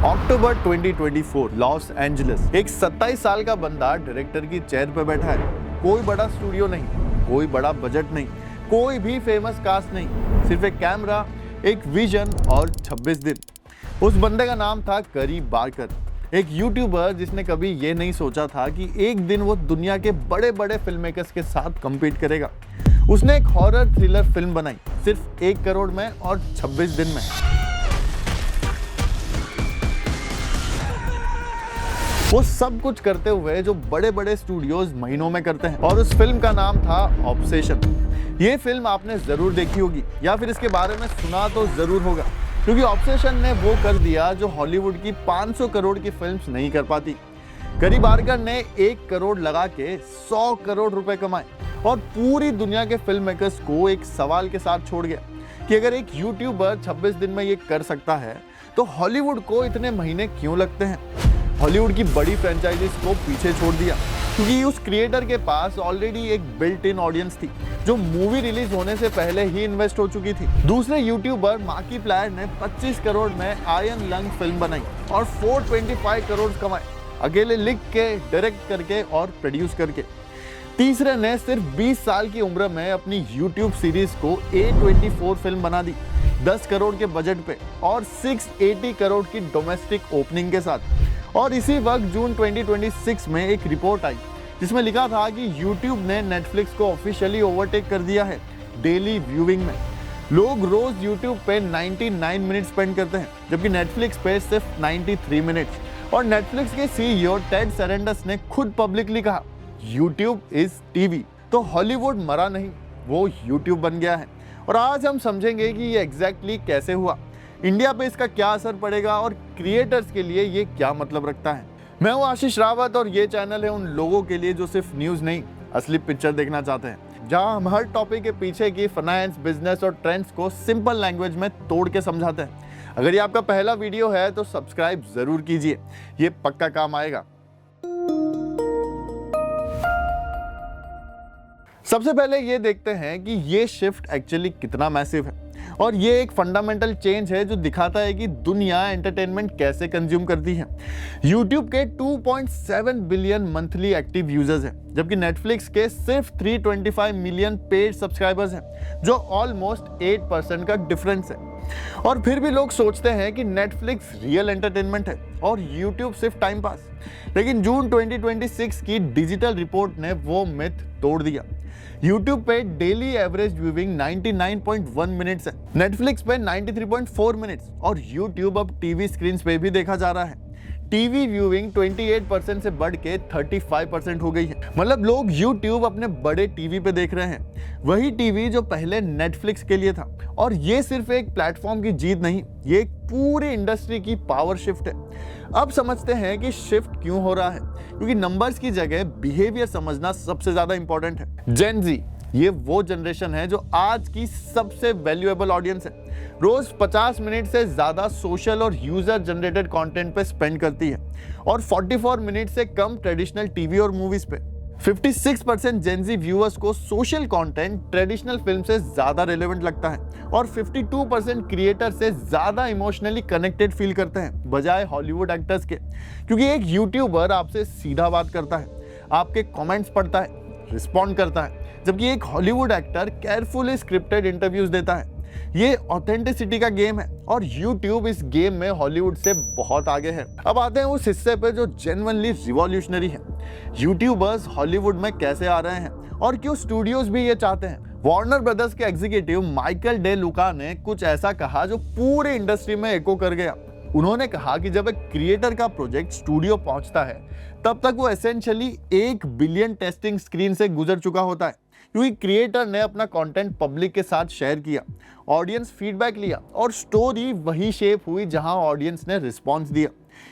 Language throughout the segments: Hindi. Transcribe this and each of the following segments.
अक्टूबर 2024 लॉस एंजलिस। एक 27 साल का बंदा डायरेक्टर की चेयर पे बैठा है। कोई बड़ा स्टूडियो नहीं, कोई बड़ा बजट नहीं, कोई भी फेमस कास्ट नहीं, सिर्फ एक कैमरा, एक विजन और 26 दिन। उस बंदे का नाम था करी बार्कर, एक यूट्यूबर जिसने कभी ये नहीं सोचा था कि एक दिन वो दुनिया के बड़े बड़े फिल्म मेकर्स के साथ कम्पीट करेगा। उसने एक हॉरर थ्रिलर फिल्म बनाई सिर्फ 1 करोड़ में और 26 दिन में। वो सब कुछ करते हुए जो बड़े बड़े स्टूडियोज महीनों में करते हैं, और उस फिल्म का नाम था ऑब्सेशन। ये फिल्म आपने जरूर देखी होगी या फिर इसके बारे में सुना तो जरूर होगा, क्योंकि ऑब्सेशन ने वो कर दिया जो हॉलीवुड की 500 करोड़ की फिल्म्स नहीं कर पाती। करी बार्कर ने 1 करोड़ लगा के 100 करोड़ रुपए कमाए और पूरी दुनिया के फिल्म मेकर्स को एक सवाल के साथ छोड़ गया कि अगर एक यूट्यूबर 26 दिन में ये कर सकता है तो हॉलीवुड को इतने महीने क्यों लगते हैं। हॉलीवुड की बड़ी फ्रेंचाइजीज को पीछे छोड़ दिया क्योंकि उस क्रिएटर के पास ऑलरेडी एक बिल्ट इन ऑडियंस थी जो मूवी रिलीज होने से पहले ही इन्वेस्ट हो चुकी थी। दूसरे यूट्यूबर मार्किप्लायर ने 25 करोड़ में आयरन लंग फिल्म बनाई और 425 करोड़ कमाए, अकेले लिख के, डायरेक्ट करके और प्रोड्यूस करके। तीसरे ने सिर्फ 20 साल की उम्र में अपनी यूट्यूब सीरीज को A24 फिल्म बना दी 10 करोड़ के बजट पे और 680 करोड़ की डोमेस्टिक ओपनिंग के साथ। और इसी वक्त जून 2026 में एक रिपोर्ट आई जिसमें लिखा था कि YouTube ने Netflix को ऑफिशियली ओवरटेक कर दिया है डेली व्यूइंग में। लोग रोज YouTube पे 99 मिनट स्पेंड करते हैं, जबकि Netflix पे सिर्फ 93 मिनट। और Netflix के CEO टेड सरेंडस ने खुद पब्लिकली कहा, YouTube इज टीवी। तो हॉलीवुड मरा नहीं, वो YouTube बन गया है। और आज हम समझेंगे कि ये एग्जैक्टली कैसे हुआ, इंडिया पे इसका क्या असर पड़ेगा और क्रिएटर्स के लिए ये क्या मतलब रखता है। मैं हूं आशीष रावत और ये चैनल है उन लोगों के लिए जो सिर्फ न्यूज़ नहीं, असली पिक्चर देखना चाहते हैं, जहां हम हर टॉपिक के पीछे की फाइनेंस, बिजनेस और ट्रेंड्स को सिंपल लैंग्वेज में तोड़ के समझाते हैं। अगर ये आपका पहला वीडियो है तो सब्सक्राइब जरूर कीजिए, ये पक्का काम आएगा। सबसे पहले ये देखते हैं कि ये शिफ्ट एक्चुअली कितना मैसिव है, और ये एक फंडामेंटल चेंज है जो दिखाता है कि दुनिया एंटरटेनमेंट कैसे कंज्यूम करती है। YouTube के 2.7 बिलियन मंथली एक्टिव यूजर्स हैं, जबकि Netflix के सिर्फ 325 मिलियन पेड सब्सक्राइबर्स हैं, जो ऑलमोस्ट 8% का डिफरेंस है। और फिर भी लोग सोचते हैं कि Netflix रियल एंटरटेनमेंट है और YouTube सिर्फ टाइम पास। लेकिन जून 2026 की डिजिटल रिपोर्ट ने वो मिथ तोड़ दिया। YouTube पे डेली एवरेज व्यूइंग 99.1 मिनट्स है, Netflix पे 93.4 मिनट्स, और YouTube अब टीवी स्क्रीन पे भी देखा जा रहा है। टीवी व्यूइंग 28% से बढ़ के 35% हो गई है। मतलब लोग YouTube अपने बड़े टीवी पे देख रहे हैं, वही टीवी जो पहले Netflix के लिए था। और ये सिर्फ एक प्लेटफॉर्म की जीत नहीं, ये एक पूरी इंडस्ट्री की पावर शिफ्ट है। अब समझते हैं कि शिफ्ट क्यों हो रहा है, क्योंकि नंबर्स की जगह बिहेवियर समझना सबसे ज्यादा इंपॉर्टेंट है। जेन जी ये वो जनरेशन है जो आज की सबसे वैल्यूएबल ऑडियंस है, रोज 50 मिनट से ज्यादा सोशल और यूजर जनरेटेड कंटेंट पे स्पेंड करती है और 44 मिनट से कम ट्रेडिशनल टीवी और मूवीज पे। 56% जेनजी व्यूअर्स को सोशल कंटेंट ट्रेडिशनल फिल्म से ज्यादा रेलेवेंट लगता है और 52% क्रिएटर से ज्यादा इमोशनली कनेक्टेड फील करते हैं बजाय हॉलीवुड एक्टर्स के, क्योंकि एक यूट्यूबर आपसे सीधा बात करता है, आपके कमेंट्स पढ़ता है, रिस्पॉन्ड करता है, जबकि एक Hollywood actor carefully scripted interviews देता है। ये ऑथेंटिसिटी का गेम है और YouTube इस गेम में हॉलीवुड से बहुत आगे है। अब आते हैं उस हिस्से पे जो जेन्युइनली रिवॉल्यूशनरी है। यूट्यूबर्स हॉलीवुड में कैसे आ रहे हैं और क्यों स्टूडियोज भी ये चाहते हैं। वार्नर ब्रदर्स के एग्जीक्यूटिव माइकल डे लुका ने कुछ ऐसा कहा जो पूरे इंडस्ट्री में एको कर गया। उन्होंने कहा कि जब एक क्रिएटर का प्रोजेक्ट स्टूडियो पहुंचता है तब तक वो एसेंशियली 1 बिलियन टेस्टिंग स्क्रीन से गुजर चुका होता है, क्योंकि क्रिएटर ने अपना कंटेंट पब्लिक के साथ शेयर किया, ऑडियंस फीडबैक लिया और स्टोरी वही शेप हुई जहां ऑडियंस ने रिस्पॉन्स दिया।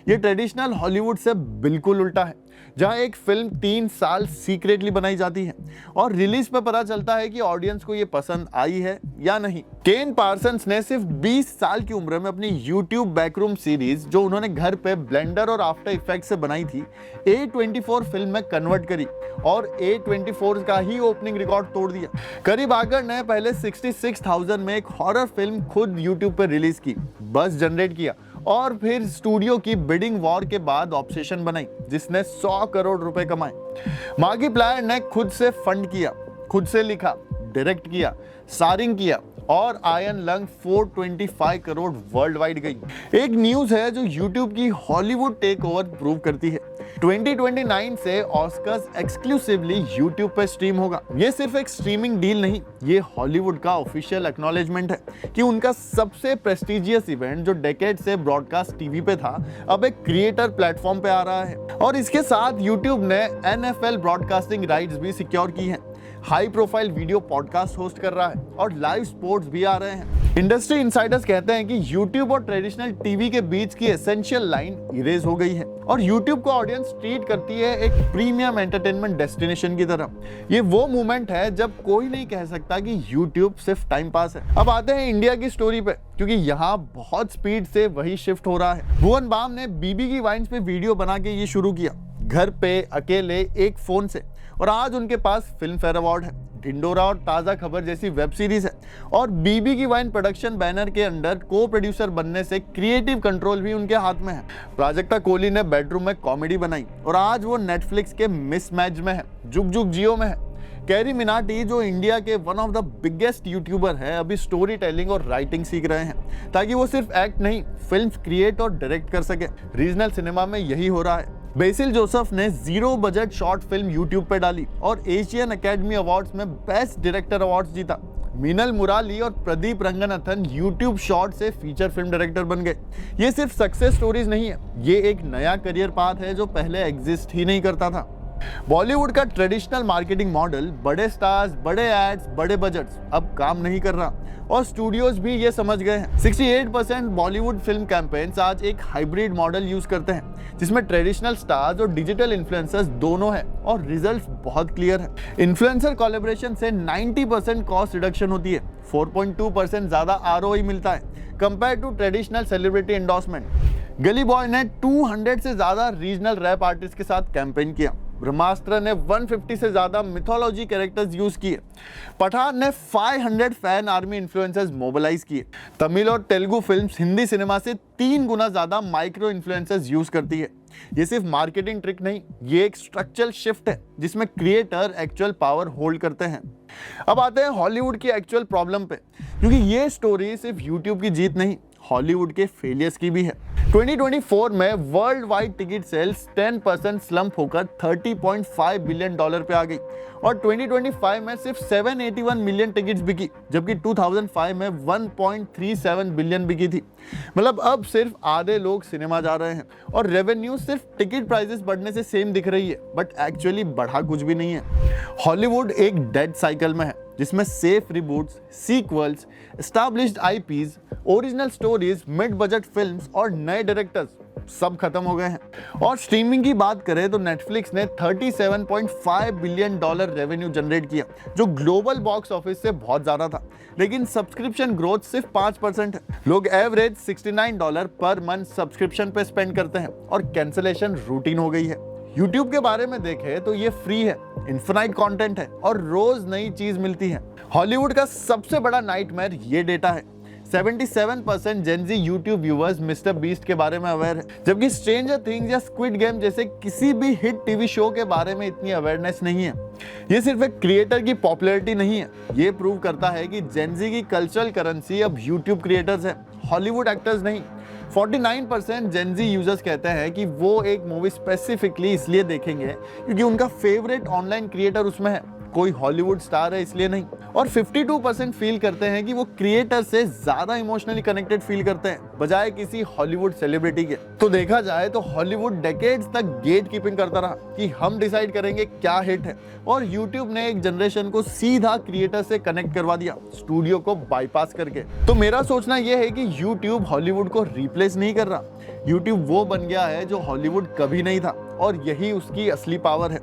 ये ट्रेडिशनल हॉलीवुड से बिल्कुल उल्टा है, जहां एक फिल्म 3 साल सीक्रेटली बनाई जाती है और रिलीज पे पता चलता है कि ऑडियंस को ये पसंद आई है या नहीं। केन पार्सन्स ने सिर्फ 20 साल की उम्र में अपनी YouTube बैकरूम सीरीज, जो उन्होंने घर पे ब्लेंडर और आफ्टर इफेक्ट से बनाई थी, A24 फिल्म में कन्वर्ट करी और A24 का ही ओपनिंग रिकॉर्ड तोड़ दिया। करी बार्कर ने पहले 66,000 में एक हॉरर फिल्म खुद YouTube पे रिलीज की, बस जनरेट किया और फिर स्टूडियो की बिडिंग वॉर के बाद ऑब्सेशन बनाई जिसने 100 करोड़ रुपए कमाए। मार्किप्लायर ने खुद से फंड किया, खुद से लिखा, डायरेक्ट किया, स्टारिंग किया और ion lung 425 crore world wide गई। एक न्यूज है जो YouTube की हॉलीवुड टेक ओवर प्रूव करती है। 2029 से ऑस्कर्स एक्सक्लूसिवली YouTube पे स्ट्रीम होगा। ये सिर्फ एक स्ट्रीमिंग डील नहीं, ये हॉलीवुड का ऑफिशियल एक्नॉलेजमेंट है कि उनका सबसे प्रेस्टिजियस इवेंट जो डेकेड से ब्रॉडकास्ट टीवी पे था अब एक क्रिएटर प्लेटफॉर्म पे आ रहा है। और इसके साथ YouTube ने NFL ब्रॉडकास्टिंग राइट्स भी सिक्योर की हैं, high profile video podcast host कर रहा है और लाइव स्पोर्ट्स भी आ रहे हैं। इंडस्ट्री इनसाइडर्स कहते हैं कि YouTube और ट्रेडिशनल टीवी के बीच की एसेंशियल लाइन इरेज हो गई है और YouTube को ऑडियंस ट्रीट करती है एक प्रीमियम एंटरटेनमेंट डेस्टिनेशन की तरह। ये वो मोमेंट है जब कोई नहीं कह सकता कि YouTube सिर्फ टाइम पास है। अब आते हैं इंडिया की स्टोरी पे, क्योंकि यहाँ बहुत स्पीड से वही शिफ्ट हो रहा है। भुवन बाम ने बीबी की वाइन्स पे वीडियो बना के ये शुरू किया, घर पे अकेले एक फोन से, और आज उनके पास फिल्म फेयर अवार्ड है, ढिंडोरा और ताजा खबर जैसी वेब सीरीज है और बीबी की वाइन प्रोडक्शन बैनर के अंडर को प्रोड्यूसर बनने से क्रिएटिव कंट्रोल भी उनके हाथ में है। प्राजक्ता कोहली ने बेडरूम में कॉमेडी बनाई और आज वो नेटफ्लिक्स के मिसमैच में है, जुग जुग जियो में है। कैरी मिनाटी जो इंडिया के one of the biggest YouTuber है, अभी स्टोरी टेलिंग और राइटिंग सीख रहे हैं ताकि वो सिर्फ एक्ट नहीं, फिल्म्स क्रिएट और डायरेक्ट कर सके। रीजनल सिनेमा में यही हो रहा है। बेसिल जोसेफ ने 0 बजट शॉर्ट फिल्म यूट्यूब पे डाली और एशियन एकेडमी अवार्ड्स में बेस्ट डायरेक्टर अवार्ड्स जीता। मीनल मुराली और प्रदीप रंगनाथन यूट्यूब शॉर्ट से फीचर फिल्म डायरेक्टर बन गए। ये सिर्फ सक्सेस स्टोरीज नहीं है, ये एक नया करियर पाथ है जो पहले एग्जिस्ट ही नहीं करता था। बॉलीवुड का ट्रेडिशनल मार्केटिंग मॉडल, बड़े स्टार्स, बड़े एड्स, बड़े बजट्स, अब काम नहीं कर रहा और स्टूडियोज भी ये समझ गए हैं। 68% बॉलीवुड फिल्म कैंपेन्स आज एक हाइब्रिड मॉडल यूज करते हैं जिसमें ट्रेडिशनल स्टार्स और डिजिटल इन्फ्लुएंसर्स दोनों हैं और रिजल्ट्स बहुत क्लियर है। इन्फ्लुएंसर कोलैबोरेशन से 90% कॉस्ट रिडक्शन होती है, 4.2% ज्यादा ROI मिलता है compare to traditional celebrity endorsement. Gully Boy ने 200 से ज्यादा रीजनल रैप आर्टिस्ट के साथ कैंपेन किया। ब्रह्मास्त्र ने 150 से ज्यादा मिथोलॉजी कैरेक्टर्स यूज किए। पठान ने 500 फैन आर्मी इन्फ्लुएंसर्स मोबिलाइज किए। तमिल और तेलुगु फिल्म्स हिंदी सिनेमा से 3 गुना ज्यादा माइक्रो इन्फ्लुएंसर्स यूज करती है। ये सिर्फ मार्केटिंग ट्रिक नहीं, ये एक स्ट्रक्चरल शिफ्ट है जिसमें क्रिएटर एक्चुअल पावर होल्ड करते हैं। अब आते हैं हॉलीवुड की एक्चुअल प्रॉब्लम पे, क्योंकि ये स्टोरी सिर्फ यूट्यूब की जीत नहीं, हॉलीवुड के फेलियर्स की भी है। 2024 में world wide ticket sales 10% slump होकर $30.5 बिलियन पे आ गई और 2025 में सिर्फ 781 मिलियन टिकट्स बिकी, जबकि 2005 में 1.37 बिलियन बिकी थी। मतलब अब सिर्फ आधे लोग सिनेमा जा रहे हैं और रेवेन्यू सिर्फ टिकट प्राइसेस बढ़ने से सेम दिख रही है, बट एक्चुअली बढ़ा कुछ भी नहीं है। हॉलीवुड एक डेड साइकिल में है जिसमें safe reboots, sequels, established IPs, original stories, mid budget films और नए डायरेक्टर्स सब खत्म हो गए हैं। और स्ट्रीमिंग की बात करें तो नेटफ्लिक्स ने $37.5 बिलियन रेवेन्यू जनरेट किया, जो ग्लोबल बॉक्स ऑफिस से बहुत ज्यादा था, लेकिन सब्सक्रिप्शन ग्रोथ सिर्फ 5% है। लोग एवरेज $69 पर मंथ सब्सक्रिप्शन पे स्पेंड करते हैं और कैंसिलेशन रूटीन हो गई है। YouTube के बारे में देखें तो ये फ्री है, इन्फिनाइट कंटेंट है और रोज नई चीज मिलती है। हॉलीवुड का सबसे बड़ा नाइटमेयर ये डेटा है। 77% Gen Z YouTube viewers mister beast के बारे में अवेयर है, जबकि स्ट्रेंजर थिंग्स या स्क्विड गेम जैसे किसी भी हिट टीवी शो के बारे में इतनी अवेयरनेस नहीं है। ये सिर्फ एक क्रिएटर की पॉपुलैरिटी नहीं है, ये प्रूव करता है कि जेनजी की कल्चरल करेंसी अब यूट्यूब क्रिएटर्स है, हॉलीवुड एक्टर्स नहीं। 49% जेनजी यूजर्स कहते हैं कि वो एक मूवी स्पेसिफिकली इसलिए देखेंगे क्योंकि उनका फेवरेट ऑनलाइन क्रिएटर उसमें है, कोई हॉलीवुड स्टार है इसलिए नहीं। और 52% फील करते हैं कि वो क्रिएटर से ज्यादा इमोशनली कनेक्टेड फील करते हैं बजाय किसी हॉलीवुड सेलिब्रिटी के। तो देखा जाए तो हॉलीवुड डेकेड्स तक गेट कीपिंग करता रहा कि हम डिसाइड करेंगे क्या हिट है, और यूट्यूब ने एक जनरेशन को सीधा क्रिएटर से कनेक्ट करवा दिया, स्टूडियो को बाईपास करके। तो मेरा सोचना यह है कि यूट्यूब हॉलीवुड को रिप्लेस नहीं कर रहा, यूट्यूब वो बन गया है जो हॉलीवुड कभी नहीं था और यही उसकी असली पावर है।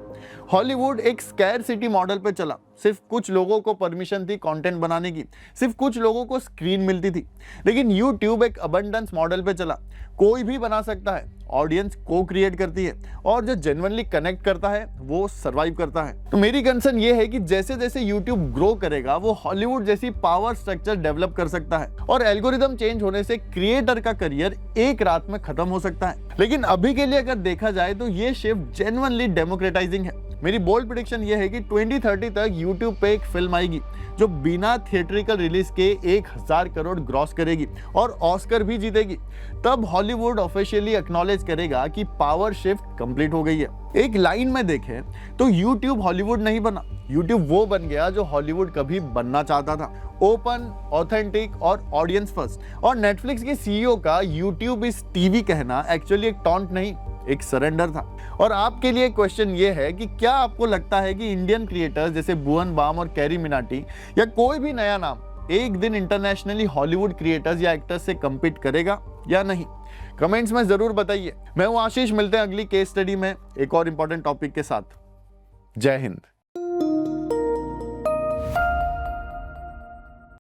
हॉलीवुड एक स्कैरसिटी मॉडल पे चला, सिर्फ कुछ लोगों को परमिशन थी कंटेंट बनाने की, सिर्फ कुछ लोगों को स्क्रीन मिलती थी। लेकिन यूट्यूब एक अबंडेंस मॉडल पे चला, कोई भी बना सकता है, ऑडियंस को क्रिएट करती है और जो जेन्युइनली कनेक्ट करता है वो सर्वाइव करता है। तो मेरी कंसर्न ये है कि जैसे जैसे यूट्यूब ग्रो करेगा वो हॉलीवुड जैसी पावर स्ट्रक्चर डेवलप कर सकता है और एल्गोरिदम चेंज होने से क्रिएटर का करियर एक रात में खत्म हो सकता है। लेकिन अभी के लिए अगर देखा जाए तो ये शिफ्ट जेन्युइनली डेमोक्रेटाइजिंग है। मेरी बोल्ड प्रेडिक्शन ये है कि 2030 तक यूट्यूब पे एक फिल्म आएगी जो बिना थिएट्रिकल रिलीज के 1000 करोड़ ग्रॉस करेगी और ऑस्कर भी जीतेगी। तब हॉलीवुड ऑफिशियली एक्नॉलेज करेगा कि पावर शिफ्ट कंप्लीट हो गई है। एक लाइन में देखें तो यूट्यूब हॉलीवुड नहीं बना, यूट्यूब वो बन गया जो हॉलीवुड कभी बनना चाहता था, ओपन, ऑथेंटिक और ऑडियंस फर्स्ट। और नेटफ्लिक्स के सीईओ का यूट्यूब इज टीवी कहना एक्चुअली एक टॉन्ट नहीं, एक सरेंडर था। और आपके लिए क्वेश्चन ये है कि क्या आपको लगता है कि इंडियन क्रिएटर्स जैसे भुवन बाम और कैरी मिनाटी या कोई भी नया नाम एक दिन इंटरनेशनली हॉलीवुड क्रिएटर्स या एक्टर्स से कम्पीट करेगा या नहीं? कमेंट्स में जरूर बताइए। मैं हूं आशीष, मिलते हैं अगली केस स्टडी में एक और इंपॉर्टेंट टॉपिक के साथ। जय हिंद।